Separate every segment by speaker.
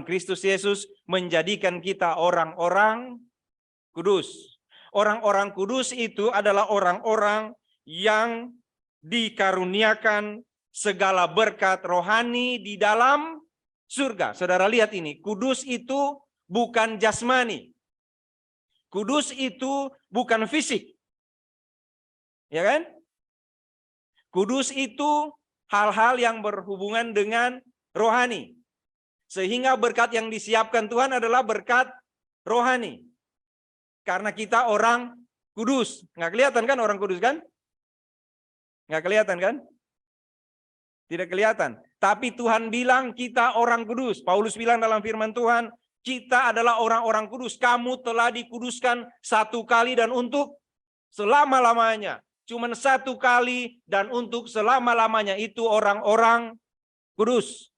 Speaker 1: Kristus Yesus menjadikan kita orang-orang kudus. Orang-orang kudus itu adalah orang-orang yang dikaruniakan segala berkat rohani di dalam surga. Saudara lihat ini, kudus itu bukan jasmani. Kudus itu bukan fisik. Ya kan? Kudus itu hal-hal yang berhubungan dengan rohani. Sehingga berkat yang disiapkan Tuhan adalah berkat rohani. Karena kita orang kudus. Nggak kelihatan kan orang kudus kan? Nggak kelihatan kan? Tidak kelihatan. Tapi Tuhan bilang kita orang kudus. Paulus bilang dalam firman Tuhan, kita adalah orang-orang kudus. Kamu telah dikuduskan satu kali dan untuk selama-lamanya. Cuman satu kali dan untuk selama-lamanya, itu orang-orang kudus.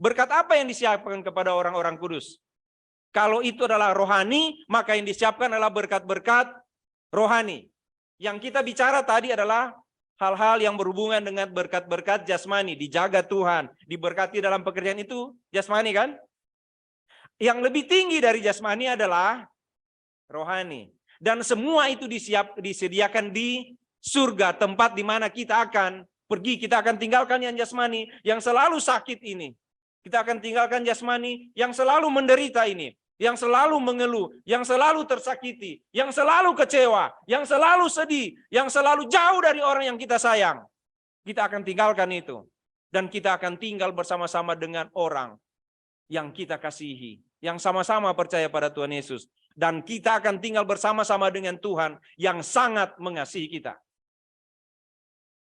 Speaker 1: Berkat apa yang disiapkan kepada orang-orang kudus? Kalau itu adalah rohani, maka yang disiapkan adalah berkat-berkat rohani. Yang kita bicara tadi adalah hal-hal yang berhubungan dengan berkat-berkat jasmani. Dijaga Tuhan, diberkati dalam pekerjaan itu jasmani kan? Yang lebih tinggi dari jasmani adalah rohani. Dan semua itu disediakan di surga, tempat di mana kita akan pergi, kita akan tinggalkan yang jasmani, yang selalu sakit ini. Kita akan tinggalkan jasmani yang selalu menderita ini, yang selalu mengeluh, yang selalu tersakiti, yang selalu kecewa, yang selalu sedih, yang selalu jauh dari orang yang kita sayang. Kita akan tinggalkan itu. Dan kita akan tinggal bersama-sama dengan orang yang kita kasihi, yang sama-sama percaya pada Tuhan Yesus. Dan kita akan tinggal bersama-sama dengan Tuhan yang sangat mengasihi kita.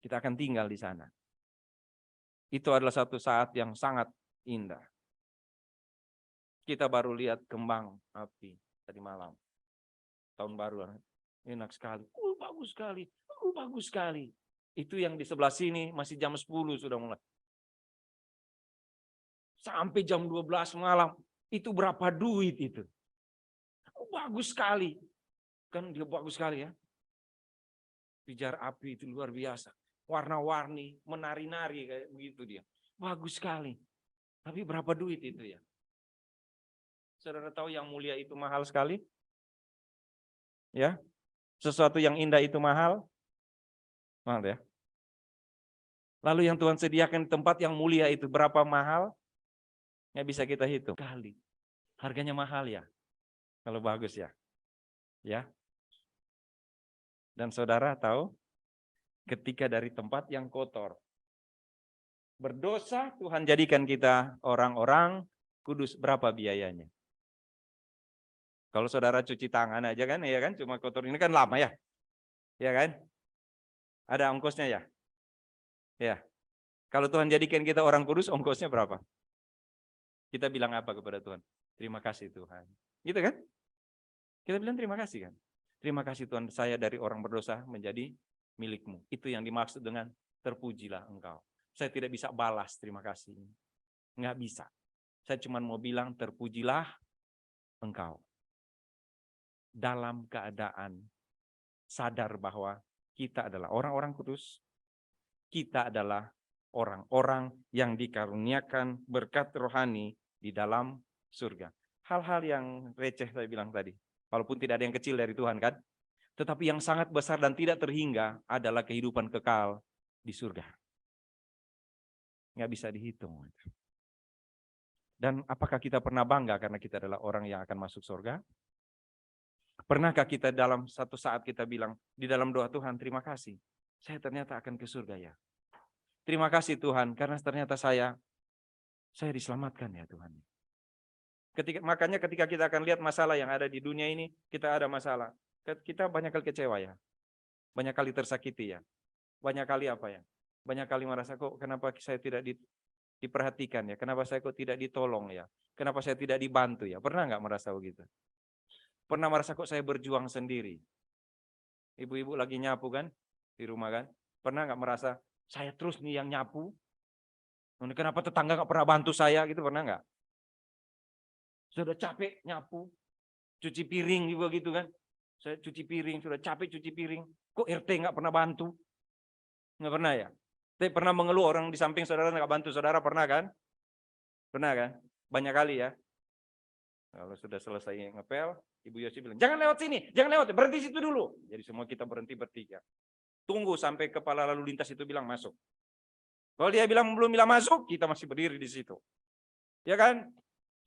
Speaker 1: Kita akan tinggal di sana. Itu adalah satu saat yang sangat indah. Kita baru lihat kembang api tadi malam. Tahun baru. Enak sekali. Bagus sekali. Bagus sekali. Itu yang di sebelah sini masih jam 10 sudah mulai. Sampai jam 12 malam. Itu berapa duit itu? Bagus sekali. Kan dia bagus sekali ya. Pijar api itu luar biasa. Warna-warni, menari-nari kayak begitu dia. Bagus sekali. Tapi berapa duit itu ya? Saudara tahu yang mulia itu mahal sekali? Ya? Sesuatu yang indah itu mahal? Mahal ya? Lalu yang Tuhan sediakan tempat yang mulia itu berapa mahal? Nggak bisa kita hitung. Kali. Harganya mahal ya? Kalau bagus ya? Ya? Dan saudara tahu? Ketika dari tempat yang kotor, berdosa, Tuhan jadikan kita orang-orang kudus. Berapa biayanya? Kalau saudara cuci tangan aja kan, ya kan, cuma kotor ini kan lama ya, ya kan? Ada ongkosnya ya, ya. Kalau Tuhan jadikan kita orang kudus, ongkosnya berapa? Kita bilang apa kepada Tuhan? Terima kasih Tuhan, gitu kan? Kita bilang terima kasih kan? Terima kasih Tuhan, saya dari orang berdosa menjadi milikmu. Itu yang dimaksud dengan terpujilah engkau. Saya tidak bisa balas terima kasih. Nggak bisa. Saya cuma mau bilang terpujilah engkau. Dalam keadaan sadar bahwa kita adalah orang-orang kudus. Kita adalah orang-orang yang dikaruniakan berkat rohani di dalam surga. Hal-hal yang receh saya bilang tadi. Walaupun tidak ada yang kecil dari Tuhan kan. Tetapi yang sangat besar dan tidak terhingga adalah kehidupan kekal di surga. Nggak bisa dihitung. Dan apakah kita pernah bangga karena kita adalah orang yang akan masuk surga? Pernahkah kita dalam satu saat kita bilang di dalam doa, Tuhan terima kasih, saya ternyata akan ke surga ya. Terima kasih Tuhan karena ternyata saya diselamatkan ya Tuhan. Makanya ketika kita akan lihat masalah yang ada di dunia ini, kita ada masalah. Kita banyak kali kecewa ya, banyak kali tersakiti ya, banyak kali apa ya, banyak kali merasa kok kenapa saya tidak diperhatikan ya, kenapa saya kok tidak ditolong ya, kenapa saya tidak dibantu ya, pernah nggak merasa begitu? Pernah merasa kok saya berjuang sendiri? Ibu-ibu lagi nyapu kan, di rumah kan, pernah nggak merasa saya terus nih yang nyapu, kenapa tetangga nggak pernah bantu saya gitu, pernah nggak? Sudah capek nyapu, cuci piring juga gitu kan. Saya cuci piring, sudah capek cuci piring. Kok RT nggak pernah bantu? Nggak pernah ya? Tapi pernah mengeluh orang di samping saudara nggak bantu saudara, pernah kan? Pernah kan? Banyak kali ya. Kalau sudah selesai ngepel, Ibu Yosi bilang, jangan lewat sini, jangan lewat, berhenti situ dulu. Jadi semua kita berhenti bertiga. Tunggu sampai kepala lalu lintas itu bilang masuk. Kalau dia bilang belum bilang masuk, kita masih berdiri di situ. Ya kan?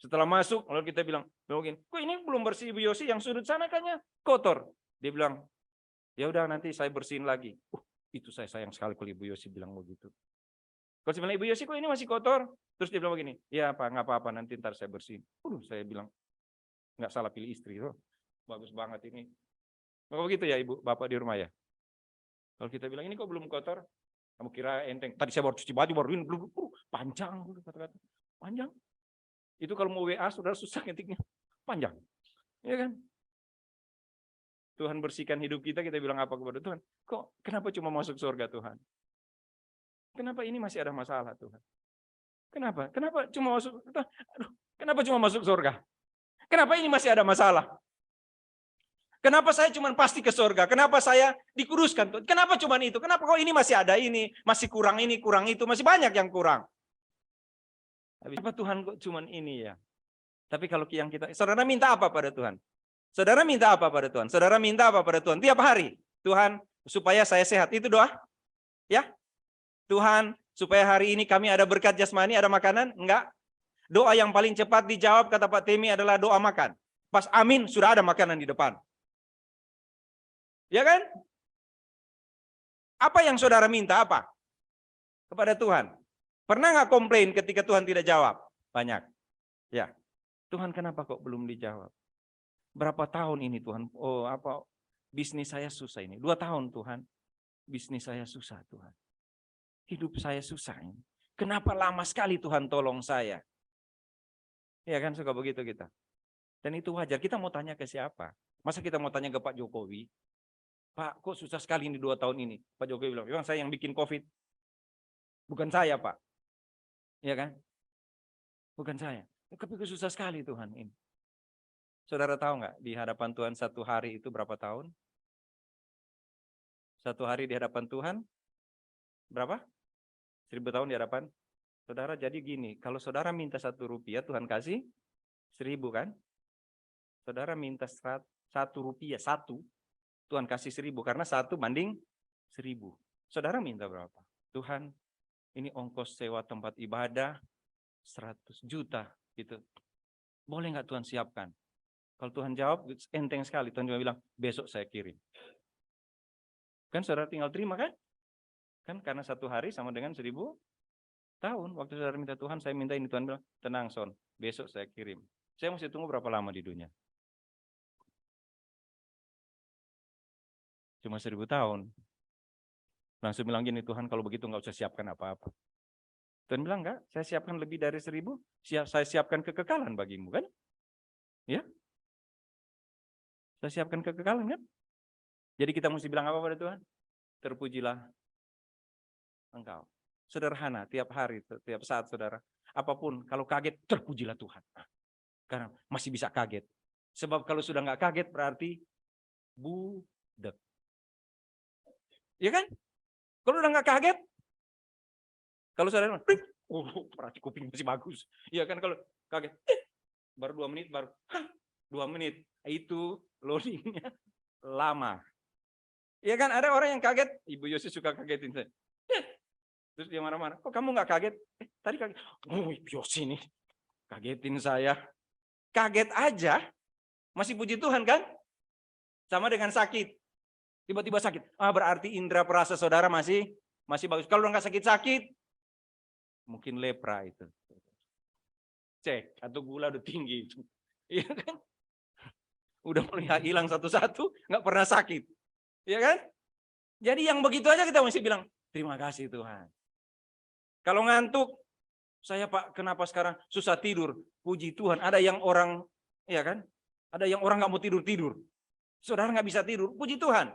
Speaker 1: Setelah masuk, lalu kita bilang, mungkin, kok ini belum bersih Ibu Yosi, yang sudut sana kayaknya kotor. Dia bilang, ya udah nanti saya bersihin lagi. Itu saya sayang sekali kalau Ibu Yosi bilang begitu. Kalau saya bilang, Ibu Yosi kok ini masih kotor? Terus dia bilang begini, ya Pak, nggak apa-apa, nanti ntar saya bersihin. Saya bilang, nggak salah pilih istri. Bagus banget ini. Maka begitu ya Ibu, Bapak di rumah ya. Kalau kita bilang, ini kok belum kotor? Kamu kira enteng. Tadi saya baru cuci baju, baru ini, belum. Panjang, kata-kata. Panjang. Itu kalau mau WA, saudara susah ngetiknya. Panjang. Ya kan? Tuhan bersihkan hidup kita bilang apa kepada Tuhan? Kok kenapa cuma masuk surga Tuhan? Kenapa ini masih ada masalah Tuhan? Kenapa? Kenapa cuma masuk? Aduh, kenapa cuma masuk surga? Kenapa ini masih ada masalah? Kenapa saya cuma pasti ke surga? Kenapa saya dikuduskan? Kenapa cuma itu? Kenapa kok ini masih ada ini? Masih kurang ini, kurang itu. Masih banyak yang kurang. Kenapa Tuhan kok cuma ini ya? Tapi kalau yang kita, saudara minta apa pada Tuhan? Saudara minta apa pada Tuhan? Saudara minta apa pada Tuhan? Tiap hari. Tuhan, supaya saya sehat. Itu doa? Ya? Tuhan, supaya hari ini kami ada berkat jasmani, ada makanan? Enggak. Doa yang paling cepat dijawab, kata Pak Temi, adalah doa makan. Pas amin, sudah ada makanan di depan. Ya kan? Apa yang saudara minta apa? Kepada Tuhan. Pernah nggak komplain ketika Tuhan tidak jawab? Banyak. Ya. Tuhan kenapa kok belum dijawab? Berapa tahun ini Tuhan? Bisnis saya susah ini. 2 tahun Tuhan. Bisnis saya susah Tuhan. Hidup saya susah ini. Kenapa lama sekali Tuhan tolong saya? Ya kan suka begitu kita. Dan itu wajar. Kita mau tanya ke siapa? Masa kita mau tanya ke Pak Jokowi? Pak, kok susah sekali ini 2 tahun ini? Pak Jokowi bilang, memang saya yang bikin COVID. Bukan saya, Pak. Ya kan? Bukan saya. Tapi susah sekali Tuhan ini. Saudara tahu nggak di hadapan Tuhan 1 hari itu berapa tahun? 1 hari di hadapan Tuhan berapa? 1000 tahun di hadapan saudara. Jadi gini, kalau saudara minta 1 rupiah, Tuhan kasih 1000 kan? Saudara minta 1 rupiah, 1, Tuhan kasih 1000 karena 1 banding 1000. Saudara minta berapa? Tuhan, ini ongkos sewa tempat ibadah 100 juta gitu. Boleh nggak Tuhan siapkan? Kalau Tuhan jawab, enteng sekali. Tuhan cuma bilang, besok saya kirim. Kan saudara tinggal terima kan? Kan karena 1 hari sama dengan 1000 tahun. Waktu saudara minta Tuhan, saya minta ini. Tuhan bilang, tenang Son, besok saya kirim. Saya mesti tunggu berapa lama di dunia? Cuma 1000 tahun. Langsung bilang gini, Tuhan kalau begitu nggak usah siapkan apa-apa. Tuhan bilang, enggak, saya siapkan lebih dari 1000, saya siapkan kekekalan bagimu kan? Ya? Saya siapkan kekekalan kan? Jadi kita mesti bilang apa pada Tuhan? Terpujilah Engkau. Sederhana, tiap hari, tiap saat saudara. Apapun, kalau kaget, terpujilah Tuhan. Karena masih bisa kaget. Sebab kalau sudah nggak kaget berarti budak. Iya kan? Kalau udah nggak kaget, kalau saudara, berarti kuping masih bagus. Iya kan kalau kaget, baru 2 menit, baru 2 menit. Itu loadingnya lama. Iya kan ada orang yang kaget, Ibu Yosi suka kagetin saya. Terus dia marah-marah, kok kamu nggak kaget? Tadi kaget. Ibu Yosi nih, kagetin saya. Kaget aja, masih puji Tuhan kan? Sama dengan sakit. Tiba-tiba sakit. Berarti indera perasa saudara masih bagus. Kalau nggak sakit-sakit, mungkin lepra itu. Cek, atau gula udah tinggi itu. Iya kan? Udah mulai hilang satu-satu, nggak pernah sakit. Iya kan? Jadi yang begitu aja kita mesti bilang, terima kasih Tuhan. Kalau ngantuk, saya Pak, kenapa sekarang susah tidur? Puji Tuhan, ada yang orang, ya kan? Ada yang orang nggak mau tidur-tidur. Saudara nggak bisa tidur, puji Tuhan.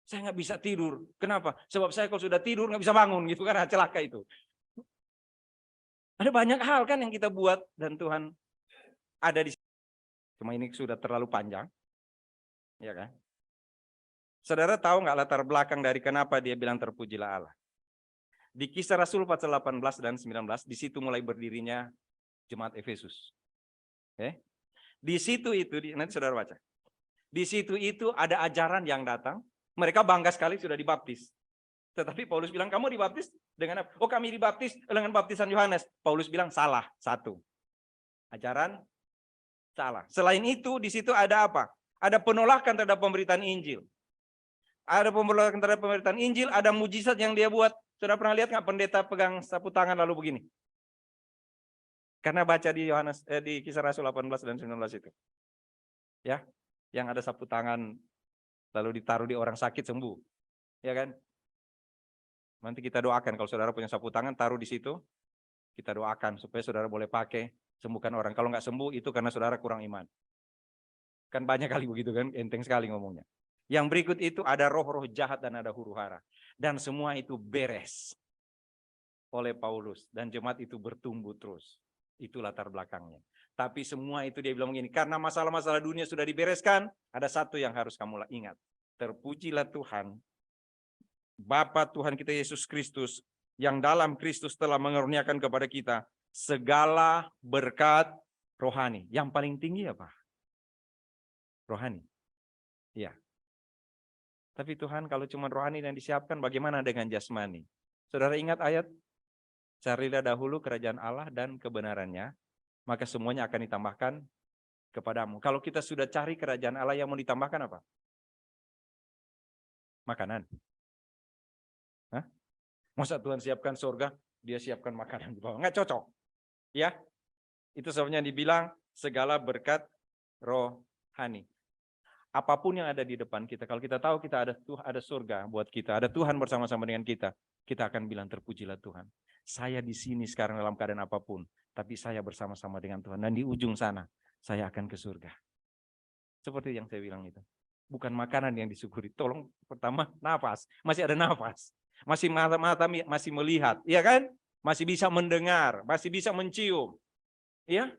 Speaker 1: Saya nggak bisa tidur. Kenapa? Sebab saya kalau sudah tidur nggak bisa bangun gitu kan, celaka itu. Ada banyak hal kan yang kita buat dan Tuhan ada di sini. Cuma ini sudah terlalu panjang. Ya kan? Saudara tahu nggak latar belakang dari kenapa dia bilang terpujilah Allah? Di Kisah Rasul pasal 18 dan 19, di situ mulai berdirinya Jemaat Efesus. Di situ itu, nanti saudara baca. Di situ itu ada ajaran yang datang. Mereka bangga sekali sudah dibaptis. Tetapi Paulus bilang, kamu dibaptis dengan apa? Oh, kami dibaptis dengan baptisan Yohanes. Paulus bilang, salah. Satu. Ajaran salah. Selain itu, di situ ada apa? Ada penolakan terhadap pemberitaan Injil. Ada penolakan terhadap pemberitaan Injil, ada mujizat yang dia buat. Sudah pernah lihat nggak pendeta pegang sapu tangan lalu begini? Karena baca di Yohanes di Kisah Rasul 18 dan 19 itu. Ya, yang ada sapu tangan lalu ditaruh di orang sakit sembuh. Ya kan? Nanti kita doakan kalau saudara punya sapu tangan taruh di situ. Kita doakan supaya saudara boleh pakai sembuhkan orang. Kalau nggak sembuh itu karena saudara kurang iman. Kan banyak kali begitu kan, enteng sekali ngomongnya. Yang berikut itu ada roh-roh jahat dan ada huru-hara. Dan semua itu beres oleh Paulus. Dan jemaat itu bertumbuh terus. Itu latar belakangnya. Tapi semua itu dia bilang begini, karena masalah-masalah dunia sudah dibereskan, ada satu yang harus kamu ingat. Terpujilah Tuhan, Bapa Tuhan kita Yesus Kristus, yang dalam Kristus telah mengaruniakan kepada kita segala berkat rohani. Yang paling tinggi apa? Rohani. Iya. Tapi Tuhan kalau cuma rohani yang disiapkan, bagaimana dengan jasmani? Saudara ingat ayat? Carilah dahulu kerajaan Allah dan kebenarannya, maka semuanya akan ditambahkan kepadamu. Kalau kita sudah cari kerajaan Allah, yang mau ditambahkan apa? Makanan. Hah? Masa Tuhan siapkan surga, dia siapkan makanan di bawah? Nggak cocok. Ya, itu sebabnya dibilang segala berkat rohani. Apapun yang ada di depan kita, kalau kita tahu kita ada surga buat kita, ada Tuhan bersama-sama dengan kita akan bilang terpujilah Tuhan. Saya di sini sekarang dalam keadaan apapun, tapi saya bersama-sama dengan Tuhan. Dan di ujung sana, saya akan ke surga. Seperti yang saya bilang itu. Bukan makanan yang disyukuri. Tolong pertama nafas, masih ada nafas. Masih mata masih melihat, iya kan? Masih bisa mendengar, masih bisa mencium. Iya?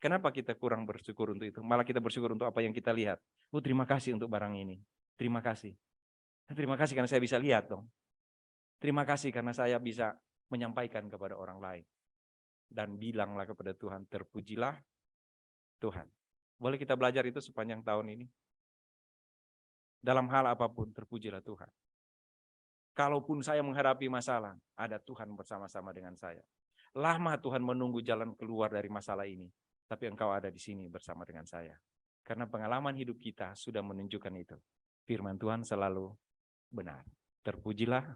Speaker 1: Kenapa kita kurang bersyukur untuk itu? Malah kita bersyukur untuk apa yang kita lihat. Oh, terima kasih untuk barang ini. Terima kasih. Terima kasih karena saya bisa lihat dong. Terima kasih karena saya bisa menyampaikan kepada orang lain. Dan bilanglah kepada Tuhan, terpujilah Tuhan. Boleh kita belajar itu sepanjang tahun ini? Dalam hal apapun, terpujilah Tuhan. Kalaupun saya menghadapi masalah, ada Tuhan bersama-sama dengan saya. Lama Tuhan menunggu jalan keluar dari masalah ini, tapi Engkau ada di sini bersama dengan saya. Karena pengalaman hidup kita sudah menunjukkan itu. Firman Tuhan selalu benar. Terpujilah